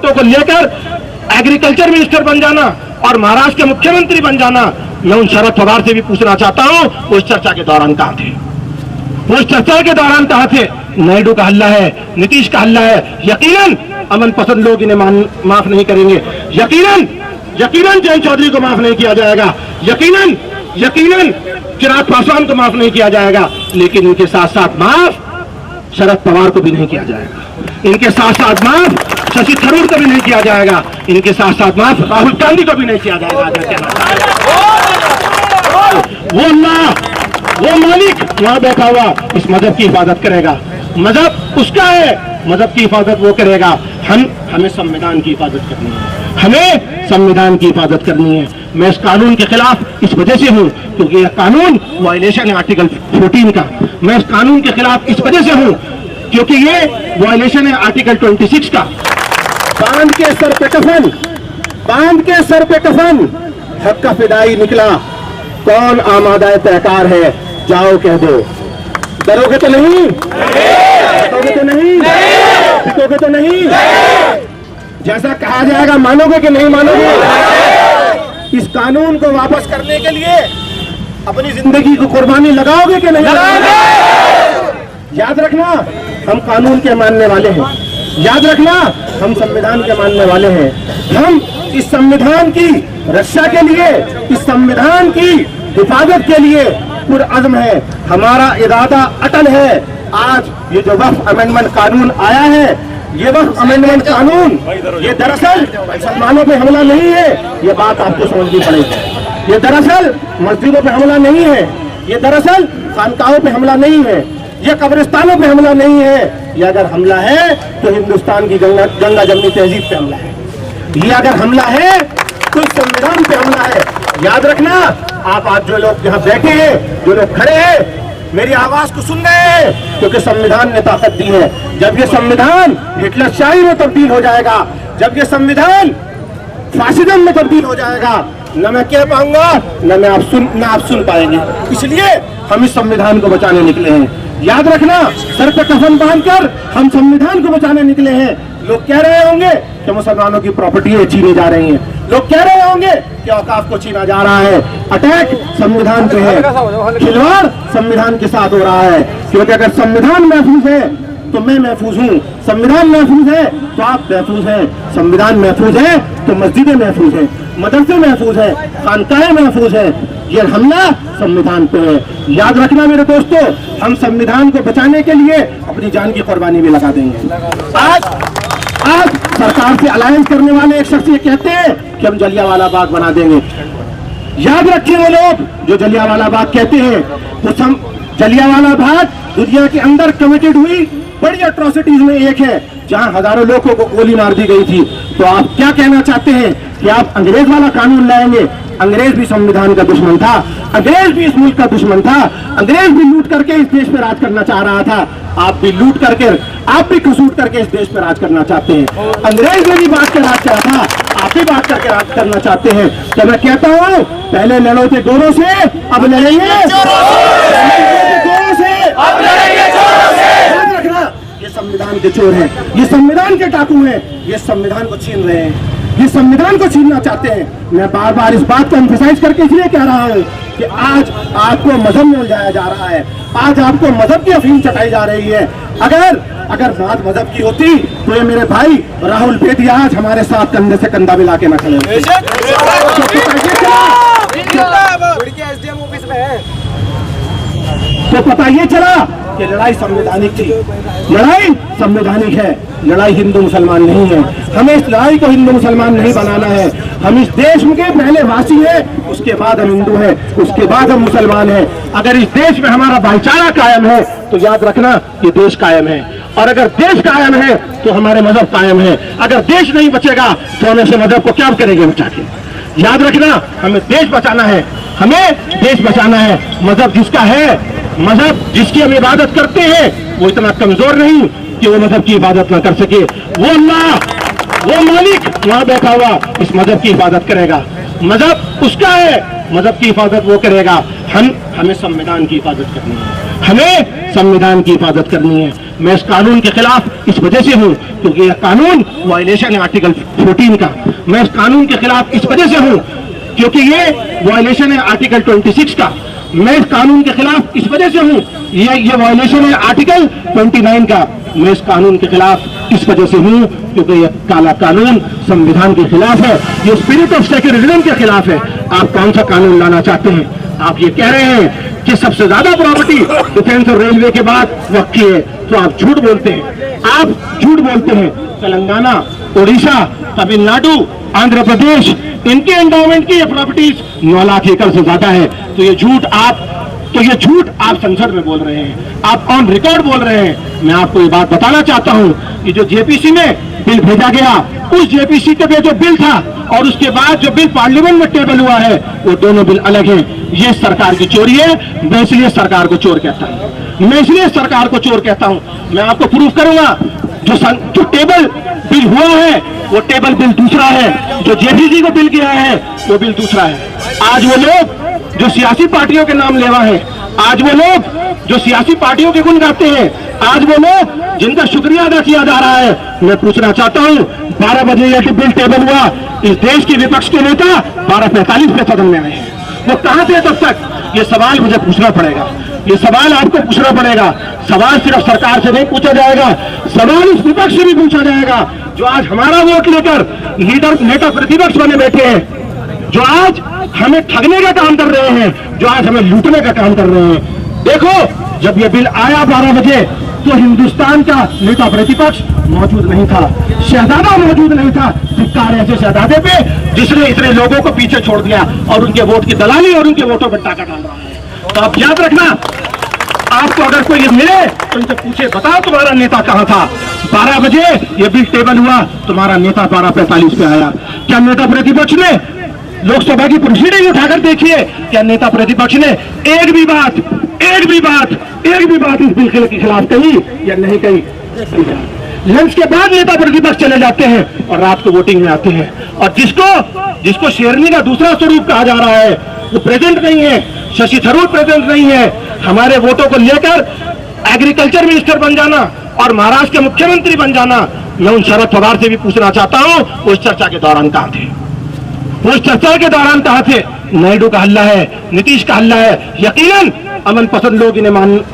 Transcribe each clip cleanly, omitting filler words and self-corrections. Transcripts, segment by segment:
बातों को लेकर एग्रीकल्चर मिनिस्टर बन जाना और महाराष्ट्र के मुख्यमंत्री बन जाना, मैं उन शरद पवार से भी पूछना चाहता हूं, उस चर्चा के दौरान कहां थे? उस चर्चा के दौरान कहां थे? नायडू का हल्ला है, नीतीश का हल्ला है, यकीनन अमन पसंद लोग इन्हें माफ नहीं करेंगे, यकीनन जयंत चौधरी को माफ नहीं किया जाएगा, यकीनन चिराग पासवान को माफ नहीं किया जाएगा, लेकिन इनके साथ साथ माफ शरद पवार को भी नहीं किया जाएगा, इनके साथ साथ माफ शशि थरूर को भी नहीं किया जाएगा, इनके साथ साथ माफ राहुल गांधी को भी नहीं किया जाएगा। वो अल्लाह, वो मालिक वहां बैठा हुआ इस मजहब की हिफाजत करेगा, मजहब उसका है, मजहब की हिफाजत वो करेगा। हमें संविधान की हिफाजत करनी है, हमें संविधान की हिफाजत करनी है। मैं इस कानून के खिलाफ इस वजह से हूं क्योंकि यह कानून वायलेशन है आर्टिकल 14 का। मैं इस कानून के खिलाफ इस वजह से हूं क्योंकि ये वायलेशन है आर्टिकल 26 का। बांध के सर पे कफन, हक का फिदाई निकला, कौन आमादाए तहकार है, जाओ कह दो। डरोगे तो नहीं? डरोगे तो नहीं? पिटोगे तो नहीं? जैसा कहा जाएगा मानोगे कि नहीं मानोगे? इस कानून को वापस करने के लिए अपनी जिंदगी को कुर्बानी लगाओगे कि नहीं लगाओगे? याद रखना, हम कानून के मानने वाले हैं, याद रखना हम संविधान के मानने वाले हैं। हम इस संविधान की रक्षा के लिए, इस संविधान की हिफाजत के लिए पुरअज़्म है, हमारा इरादा अटल है। आज ये जो वक्फ अमेंडमेंट कानून आया है, ये वक्फ अमेंडमेंट कानून ये दरअसल मुसलमानों पे हमला नहीं है, ये बात आपको समझनी पड़ेगी। ये दरअसल मस्जिदों पे हमला नहीं है, ये दरअसल खानकाहों पे हमला नहीं है, ये कब्रिस्तानों पे हमला नहीं है। ये अगर हमला है तो हिंदुस्तान की गंगा जमनी तहजीब पे हमला है। ये अगर हमला है तो संविधान पे हमला है। याद रखना, आप आज जो लोग यहाँ बैठे हैं, जो लोग खड़े हैं, मेरी आवाज को सुन रहे हैं क्योंकि संविधान ने ताकत दी है। जब ये संविधान हिटलरशाही में तब्दील हो जाएगा, जब ये संविधान फासिज्म में तब्दील हो जाएगा, न मैं कह पाऊंगा न आप सुन पाएंगे। इसलिए हम इस संविधान को बचाने निकले हैं। याद रखना, सर पे कफन बांधकर हम संविधान को बचाने निकले हैं। लोग कह रहे होंगे कि मुसलमानों की प्रॉपर्टी छीनी जा रही है, लोग कह रहे होंगे कि औकाफ को छीना जा रहा है। अटैक संविधान पे है, खिलवाड़ संविधान के साथ हो रहा है। क्योंकि अगर संविधान महफूज है तो मैं महफूज हूँ, संविधान महफूज है तो आप महफूज हैं, संविधान महफूज है तो मस्जिदें महफूज है, मदरसे महफूज है, खानकाहें महफूज है। ये हमला संविधान पे है। याद रखना मेरे दोस्तों, हम संविधान को बचाने के लिए अपनी जान की कुर्बानी भी लगा देंगे। आज सरकार से अलायंस करने वाले एक शख्स ये कहते हैं कि हम जलियांवाला बाग बना देंगे। याद रखिए, वो लोग जो जलियांवाला बाग कहते हैं, तो हम जलियांवाला बाग दुनिया के अंदर कमिटेड हुई बड़ी एट्रोसिटीज में एक है, जहां हजारों लोगों को गोली मार दी गई थी। तो आप क्या कहना चाहते हैं कि आप अंग्रेज वाला कानून लाएंगे? अंग्रेज भी संविधान का दुश्मन था, अंग्रेज भी इस मुल्क का दुश्मन था, अंग्रेज भी लूट करके इस देश पे राज करना चाह रहा था। आप भी लूट करके, आप भी घसूट करके इस देश पे राज करना चाहते हैं। अंग्रेज ने भी बात कर राज किया था, आप भी बात करके राज करना चाहते हैं। तो मैं कहता हूँ, पहले लड़ो थे गोरों से, अब लड़ेंगे गोरों से, अब लड़ेंगे चोरों से। याद रखना, ये संविधान के चोर हैं, ये संविधान के डाकू हैं, ये संविधान को छीन रहे हैं, ये संविधान को छीनना चाहते हैं। मैं बार बार इस बात को एम्फसाइज करके इसलिए कह रहा हूँ कि आज आपको मजहब में उलझाया जा रहा है, आज आपको मजहब की अफीम चटाई जा रही है। अगर बात मजहब की होती तो ये मेरे भाई राहुल पेटी आज हमारे साथ कंधे से कंधा मिला के न खड़े होते। तो पता ये चला कि लड़ाई संवैधानिक थी, लड़ाई संवैधानिक है, लड़ाई हिंदू मुसलमान नहीं है। हमें इस लड़ाई को हिंदू मुसलमान नहीं बनाना है। हम इस देश के पहले वासी हैं, उसके बाद हम हिंदू हैं, उसके बाद हम मुसलमान हैं। अगर इस देश में हमारा भाईचारा कायम है तो याद रखना ये देश कायम है, और अगर देश कायम है तो हमारे मजहब कायम है। अगर देश नहीं बचेगा तो हम ऐसे मजहब को क्या करेंगे बचा के? याद रखना, हमें देश बचाना है, हमें देश बचाना है। मजहब जिसका है, मजहब जिसकी हम इबादत करते हैं, वो इतना कमजोर नहीं कि वो मजहब की इबादत ना कर सके। वो अल्लाह, वो मालिक वहां बैठा हुआ इस मजहब की हिफाजत करेगा, मजहब उसका है, मजहब की हिफाजत वो करेगा। हमें संविधान की हिफाजत करनी है। हमें संविधान की हिफाजत करनी है। मैं इस कानून के खिलाफ इस वजह से हूं क्योंकि यह कानून वायलेशन है आर्टिकल 14 का। मैं इस कानून के खिलाफ इस वजह से हूं क्योंकि ये वायलेशन है आर्टिकल 26 का। मैं इस कानून के खिलाफ इस वजह से हूं ये वायलेशन है आर्टिकल 29 का। मैं इस कानून के खिलाफ इस वजह से हूं क्योंकि यह काला कानून संविधान के खिलाफ है, ये स्पिरिट ऑफ सेक्युलरिज्म के खिलाफ है। आप कौन सा कानून लाना चाहते हैं? आप ये कह रहे हैं कि सबसे ज्यादा प्रॉपर्टी डिफेंस और रेलवे के बाद वक्त की है, तो आप झूठ बोलते हैं। आप झूठ बोलते हैं। तेलंगाना, उड़ीसा, तमिलनाडु, आंध्र प्रदेश, इनके एंडोमेंट की प्रॉपर्टीज 9 लाख एकड़ से ज्यादा है। तो ये झूठ आप संसद में बोल रहे हैं, आप ऑन रिकॉर्ड बोल रहे हैं। मैं आपको ये बात बताना चाहता हूं कि जो जेपीसी में बिल भेजा गया, उस जेपीसी के जो बिल था और उसके बाद जो बिल पार्लियामेंट में टेबल हुआ है, वो दोनों बिल अलग हैं। ये सरकार की चोरी है। मैं इसलिए सरकार को चोर कहता हूं। मैं आपको प्रूफ करूंगा। जो टेबल बिल हुआ है वो टेबल बिल दूसरा है, जो जेपीसी को बिल गया है वो बिल दूसरा है। आज वो लोग जो सियासी पार्टियों के नाम लेवा है, आज वो लोग जो सियासी पार्टियों के गुण गाते हैं, आज वो लोग जिनका शुक्रिया अदा किया जा रहा है, मैं पूछना चाहता हूं 12 बजे यह बिल टेबल हुआ, इस देश के विपक्ष के नेता 12:45 पे सदन में आए हैं। वो कहां थे तब तक? ये सवाल मुझे पूछना पड़ेगा, ये सवाल आपको पूछना पड़ेगा। सवाल सिर्फ सरकार से नहीं पूछा जाएगा, सवाल इस विपक्ष से भी पूछा जाएगा जो आज हमारा वोट लेकर नेता प्रतिपक्ष बने बैठे हैं, जो आज हमें ठगने का काम कर रहे हैं, जो आज हमें लूटने का काम कर रहे हैं। देखो, जब ये बिल आया 12 बजे तो हिंदुस्तान का नेता प्रतिपक्ष मौजूद नहीं था, शहजादा मौजूद नहीं था। धिक्कार ऐसे शहजादे पे जिसने इतने लोगों को पीछे छोड़ दिया और उनके वोट की दलाली और उनके वोटों पर टाका डाल रहा है। तो आप याद रखना, आपको अगर कोई ये मिले तो इनसे पूछे, बताओ तुम्हारा नेता कहां था? 12 बजे ये बिल टेबल हुआ, तुम्हारा नेता 12:45 पे आया। क्या नेता प्रतिपक्ष ने लोकसभा की प्रोसीडिंग उठाकर देखिए, क्या नेता प्रतिपक्ष ने एक भी बात इस बिल के खिलाफ कही या नहीं कही? लंच के बाद नेता प्रतिपक्ष चले जाते हैं और रात को वोटिंग में आते हैं, और जिसको शेरनी का दूसरा स्वरूप कहा जा रहा है वो प्रेजेंट नहीं है। शशि थरूर प्रेजेंट नहीं है। हमारे वोटों को लेकर एग्रीकल्चर मिनिस्टर बन जाना और महाराष्ट्र के मुख्यमंत्री बन जाना, मैं उन शरद पवार से भी पूछना चाहता हूं, उस चर्चा के दौरान कहां थे? नायडू का हल्ला है, नीतीश का हल्ला है। यकीनन अमन पसंद लोग इन्हें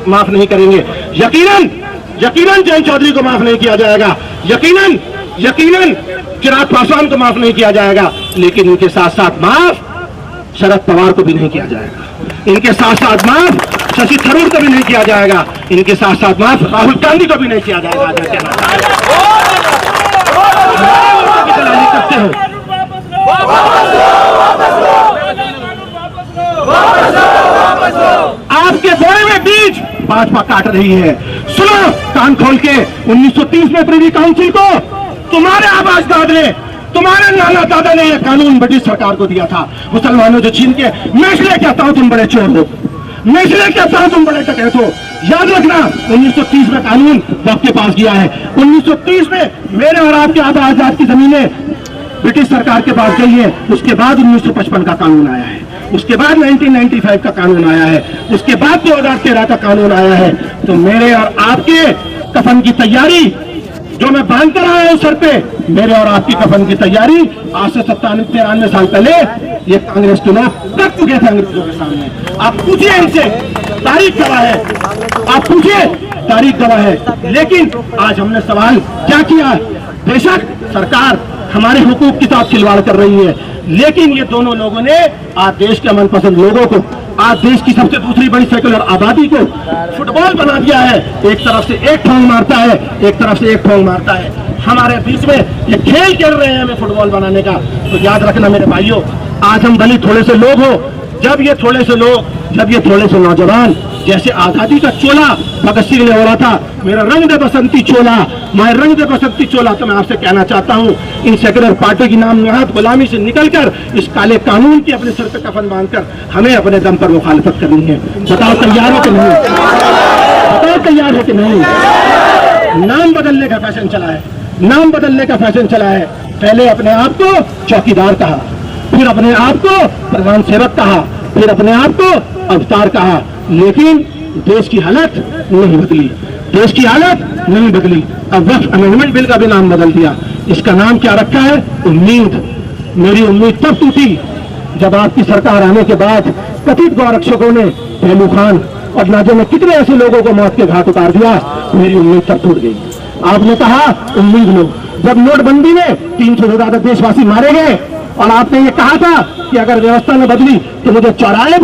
माफ नहीं करेंगे। यकीनन जयंत चौधरी को माफ नहीं किया जाएगा। यकीनन चिराग पासवान को माफ नहीं किया जाएगा। लेकिन इनके साथ साथ माफ शरद पवार को भी नहीं किया जाएगा। इनके साथ साथ माफ शशि थरूर को भी नहीं किया जाएगा। इनके साथ साथ माफ राहुल गांधी को भी नहीं किया जाएगा। करते हो आपके बोरे में बीज भाजपा काट रही है। सुनो कान खोल के, 1930 में प्रिवी काउंसिल को तुम्हारे आवाज दादा, तुम्हारे नाना दादा ने यह कानून ब्रिटिश सरकार को दिया था, मुसलमानों से छीन के। मैं इसलिए कहता हूं तुम बड़े चोर हो, मैं इसलिए कहता हूं तुम बड़े डकैत हो। याद रखना, 1930 में कानून आपके पास गया है। 1930 में मेरे और आपके आजाद की जमीनें ब्रिटिश सरकार के पास गई है। उसके बाद 1955 का कानून आया है, उसके बाद 1995 का कानून आया है, उसके बाद 2013 का कानून आया है। तो मेरे और आपके कफन की तैयारी जो मैं बांध कर आया हूं सर पे, मेरे और आपकी कफन की तैयारी आज से 93 साल पहले ये कांग्रेस के लोग कर चुके थे अंग्रेजों के सामने। आप पूछिए इनसे, तारीख गवाह है, आप पूछिए, तारीख गवाह है। लेकिन आज हमने सवाल क्या किया? बेशक सरकार हमारे हुकूक के साथ खिलवाड़ कर रही है, लेकिन ये दोनों लोगों ने आज देश के मनपसंद लोगों को, आज देश की सबसे दूसरी बड़ी सेकुलर आबादी को फुटबॉल बना दिया है। एक तरफ से एक ठोंग मारता है, एक तरफ से एक ठोंग मारता है। हमारे बीच में ये खेल खेल रहे हैं हमें फुटबॉल बनाने का। तो याद रखना मेरे भाइयों, आज हम भले थोड़े से लोग हो, जब ये थोड़े से नौजवान, जैसे आजादी का चोला भगत सिंह ने बोला था, मेरा रंग दे बसंती चोला, मैं रंग दे बसंती चोला। तो मैं आपसे कहना चाहता हूं, इन सेकुलर पार्टी की नाम नहाद गुलामी से निकलकर इस काले कानून की अपने सर पे कफन बांधकर हमें अपने दम पर मुखालफत करनी है। बताओ तैयार हो कि नहीं? बताओ तैयार हो कि नहीं? नाम बदलने का फैशन चला है, नाम बदलने का फैशन चला है। पहले अपने आप को चौकीदार कहा, फिर अपने आप को प्रधान सेवक कहा, फिर अपने आप को अवतार कहा। लेकिन देश की हालत नहीं बदली, देश की हालत नहीं बदली। अब वक्फ अमेंडमेंट बिल का भी नाम बदल दिया, इसका नाम क्या रखा है? उम्मीद। मेरी उम्मीद तब टूटी जब आपकी सरकार आने के बाद कथित गौरक्षकों ने पहलू खान और न जाने कितने ऐसे लोगों को मौत के घाट उतार दिया। मेरी उम्मीद तब टूट गई। आपने कहा उम्मीद लो, जब नोटबंदी में 300 से ज्यादा देशवासी मारे गए और आपने ये कहा था कि अगर व्यवस्था न बदली तो मुझे चौराहे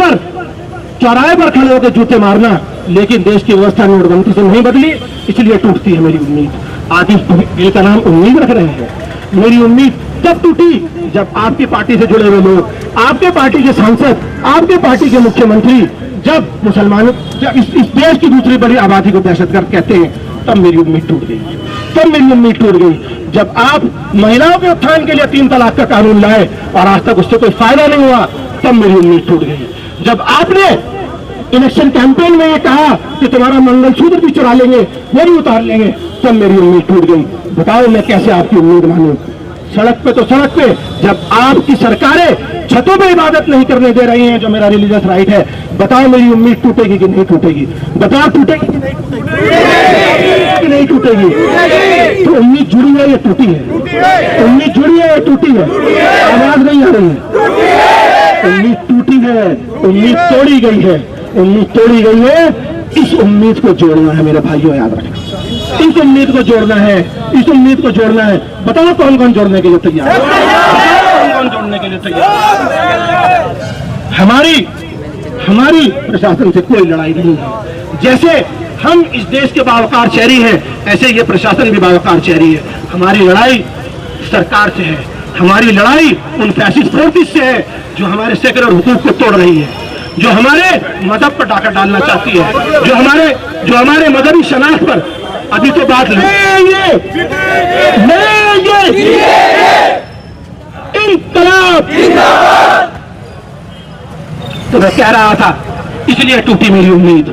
पर खड़े होकर जूते मारना, लेकिन देश की व्यवस्था नोटबंदी से नहीं बदली, इसलिए टूटती है मेरी उम्मीद। आज इस बिल का नाम उम्मीद रख रहे हैं। मेरी उम्मीद तब टूटी जब आपकी पार्टी से जुड़े हुए लोग, आपके पार्टी के सांसद, आपके पार्टी के मुख्यमंत्री जब मुसलमानों, जब इस देश की दूसरी बड़ी आबादी को दहशतगर्द कहते हैं, तब मेरी उम्मीद टूट गई। तब मेरी उम्मीद टूट गई जब आप महिलाओं के उत्थान के लिए 3 तलाक का कानून लाए और आज तक उससे कोई फायदा नहीं हुआ, तब मेरी उम्मीद टूट गई। जब आपने इलेक्शन कैंपेन में ये कहा कि तुम्हारा मंगलसूत्र भी चुरा लेंगे, वो भी उतार लेंगे, तब मेरी उम्मीद टूट गई। बताओ मैं कैसे आपकी उम्मीद मानूं? सड़क पे तो सड़क पे जब आपकी सरकारें छतों पे इबादत नहीं करने दे रही हैं, जो मेरा रिलीजियस राइट है, बताओ मेरी उम्मीद टूटेगी कि नहीं टूटेगी? बताओ टूटेगी कि नहीं टूटेगी? कि नहीं टूटेगी? तो उम्मीद जुड़ी है या टूटी है? उम्मीद जुड़ी है या टूटी है? आवाज नहीं आ रही है। उम्मीद टूटी है, उम्मीद तोड़ी गई है, उम्मीद तोड़ी गई है। इस उम्मीद को जोड़ना है मेरे भाइयों, याद रखना, इस उम्मीद को जोड़ना है, इस उम्मीद को जोड़ना है। बताओ कौन कौन जोड़ने के लिए तैयार है? कौन कौन जोड़ने के लिए तैयार? हमारी प्रशासन से कोई लड़ाई नहीं है। जैसे हम इस देश के बावकार शहरी हैं, ऐसे ये प्रशासन भी बावकार शहरी है। हमारी लड़ाई सरकार से है, हमारी लड़ाई उन फैसिस्ट फोर्सेस से है जो हमारे सेक्युलर हुकूक को तोड़ रही है, जो हमारे मजहब पर डाका डालना चाहती है, जो हमारे मजहबी शनाख्त पर अभी तो बात इंकलाब। तो मैं कह रहा था, इसलिए टूटी मेरी उम्मीद।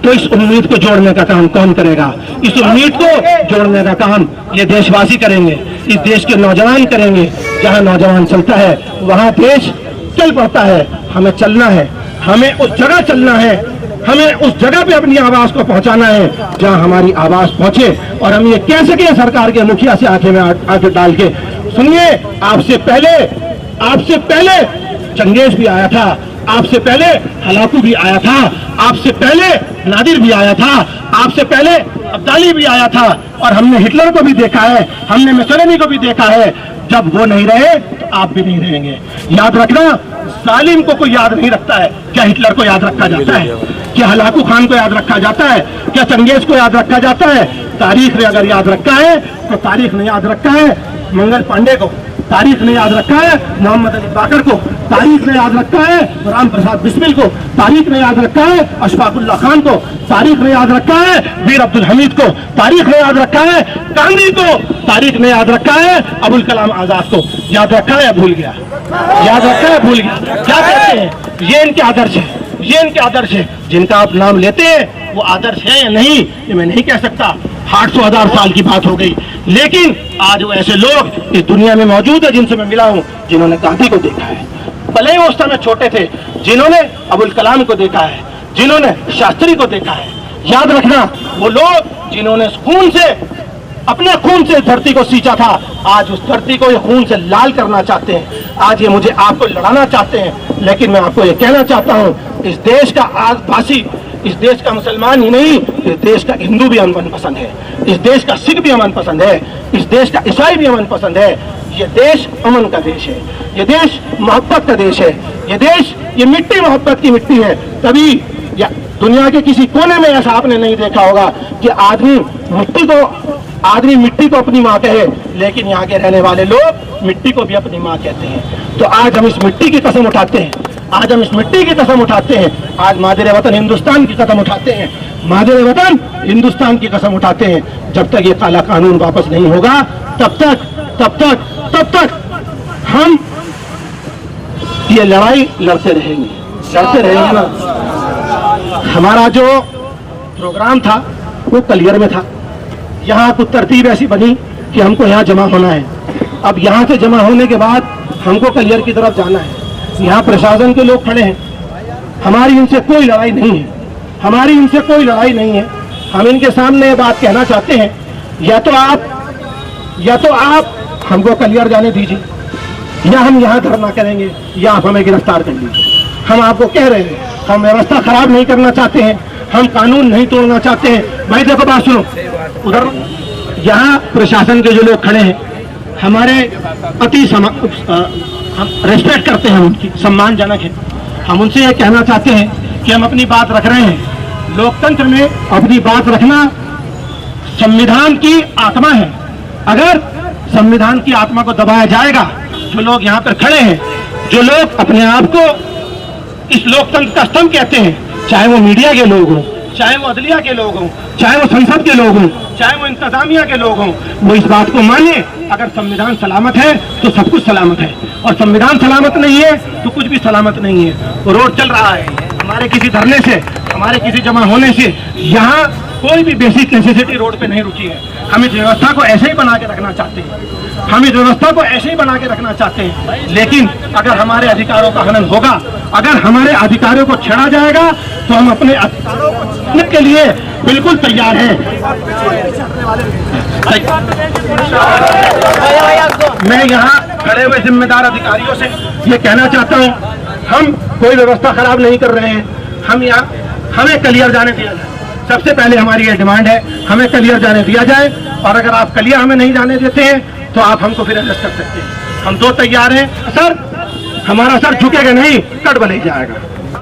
तो इस उम्मीद को जोड़ने का काम कौन करेगा? इस उम्मीद को जोड़ने का काम ये देशवासी करेंगे, इस देश के नौजवान करेंगे। जहां नौजवान चलता है वहां देश चल पड़ता है। हमें चलना है, हमें उस जगह चलना है, हमें उस जगह पे अपनी आवाज को पहुंचाना है जहां हमारी आवाज पहुंचे और हम ये कह सके सरकार के मुखिया से आंखें में आंखें डाल के, सुनिए, आपसे पहले चंगेज भी आया था, आपसे पहले हलाकू भी आया था, आपसे पहले नादिर भी आया था, आपसे पहले अब्दाली भी आया था, और हमने हिटलर को भी देखा है, हमने मुसोलिनी को भी देखा है। जब वो नहीं रहे तो आप भी नहीं रहेंगे। याद रखना, जालिम को कोई याद नहीं रखता है। क्या हिटलर को याद रखा जाता है? क्या हलाकू खान को याद रखा जाता है? क्या चंगेज को याद रखा जाता है? तारीख ने अगर याद रखा है तो तारीख ने याद रखा है मंगल पांडे को, तारीख ने याद रखा है मोहम्मद अली बाकर को, तारीख ने याद रखा है राम प्रसाद बिस्मिल को, तारीख ने याद रखा है अशफाकुल्ला खान को, तारीख ने याद रखा है वीर अब्दुल हमीद को, तारीख ने याद रखा है गांधी को, तारीख ने याद रखा है अबुल कलाम आजाद को। याद रखा है या भूल गया? याद रखा है, भूल गया? क्या कहते हैं? ये इनके आदर्श है, ये इनके आदर्श है। जिनका आप नाम लेते हैं वो आदर्श है या नहीं, ये मैं नहीं कह सकता। 800,000 साल की बात हो गई, लेकिन आज वो ऐसे लोग इस दुनिया में मौजूद है जिनसे मैं मिला हूं, जिन्होंने गांधी को देखा है, भले ही वो उस समय छोटे थे, जिन्होंने अबुल कलाम को देखा है, जिन्होंने शास्त्री को देखा है। याद रखना, वो लोग जिन्होंने अपने खून से धरती को सींचा था, आज उस धरती को ये खून से लाल करना चाहते हैं। आज ये मुझे आपको लड़ाना चाहते हैं, लेकिन मैं आपको ये कहना चाहता हूँ, इस देश का आदिवासी, इस देश का मुसलमान ही नहीं, इस देश का हिंदू भी अमन पसंद है, इस देश का सिख भी अमन पसंद है, इस देश का ईसाई भी अमन पसंद है। ये देश अमन का देश है, ये देश मोहब्बत का देश है, ये देश, ये मिट्टी मोहब्बत की मिट्टी है। तभी या दुनिया के किसी कोने में ऐसा आपने नहीं देखा होगा कि आदमी मिट्टी को अपनी माँ कहे, लेकिन यहाँ के रहने वाले लोग मिट्टी को भी अपनी माँ कहते हैं। तो आज हम इस मिट्टी की कसम उठाते हैं, आज हम इस मिट्टी की कसम उठाते हैं, आज मादरे वतन हिंदुस्तान की कसम उठाते हैं, मादरे वतन हिंदुस्तान की कसम उठाते हैं। जब तक ये काला कानून वापस नहीं होगा, तब तक हम ये लड़ाई लड़ते रहेंगे ना। हमारा जो प्रोग्राम था वो कलियर में था, यहाँ कुछ तरतीब ऐसी बनी कि हमको यहाँ जमा होना है। अब यहाँ से जमा होने के बाद हमको कलियर की तरफ जाना है। यहाँ प्रशासन के लोग खड़े हैं, हमारी इनसे कोई लड़ाई नहीं है, हमारी इनसे कोई लड़ाई नहीं है। हम इनके सामने ये बात कहना चाहते हैं, या तो आप हमको कलियर जाने दीजिए, या हम यहाँ धरना करेंगे, या आप हमें गिरफ्तार कर लीजिए। हम आपको कह रहे हैं, हम व्यवस्था खराब नहीं करना चाहते हैं, हम कानून नहीं तोड़ना चाहते हैं। भाई देखो बात सुनो, उधर यहाँ प्रशासन के जो लोग खड़े हैं, हमारे अति हम रेस्पेक्ट करते हैं, उनकी सम्मानजनक है। हम उनसे ये कहना चाहते हैं कि हम अपनी बात रख रहे हैं। लोकतंत्र में अपनी बात रखना संविधान की आत्मा है। अगर संविधान की आत्मा को दबाया जाएगा, जो लोग यहाँ पर खड़े हैं, जो लोग अपने आप को इस लोकतंत्र का स्तंभ कहते हैं, चाहे वो मीडिया के लोग हों, चाहे वो अदलिया के लोग हों, चाहे वो संसद के लोग हों, चाहे वो इंतजामिया के लोग हों, वो इस बात को माने, अगर संविधान सलामत है तो सब कुछ सलामत है, और संविधान सलामत नहीं है तो कुछ भी सलामत नहीं है। तो रोड चल रहा है, हमारे किसी धरने से, हमारे किसी जमा होने से यहाँ कोई भी बेसिक नेसेसिटी रोड पे नहीं रुकी है। हम इस व्यवस्था को ऐसे ही बना के रखना चाहते हैं, हम इस व्यवस्था को ऐसे ही बना के रखना चाहते हैं। लेकिन अगर हमारे अधिकारों का हनन होगा, अगर हमारे अधिकारों को छेड़ा जाएगा, तो हम अपने अधिकारों को छीनने के लिए बिल्कुल तैयार हैं। मैं यहाँ खड़े हुए जिम्मेदार अधिकारियों से ये कहना चाहता हूँ, हम कोई व्यवस्था खराब नहीं कर रहे हैं। हम यहाँ, हमें क्लियर जाने दिया जाए। सबसे पहले हमारी ये डिमांड है, हमें क्लियर जाने दिया जाए, और अगर आप क्लियर हमें नहीं जाने देते हैं तो आप हमको फिर अरेस्ट कर सकते हैं। हम तो तैयार हैं सर, हमारा सर झुकेगा नहीं, कट बन जाएगा।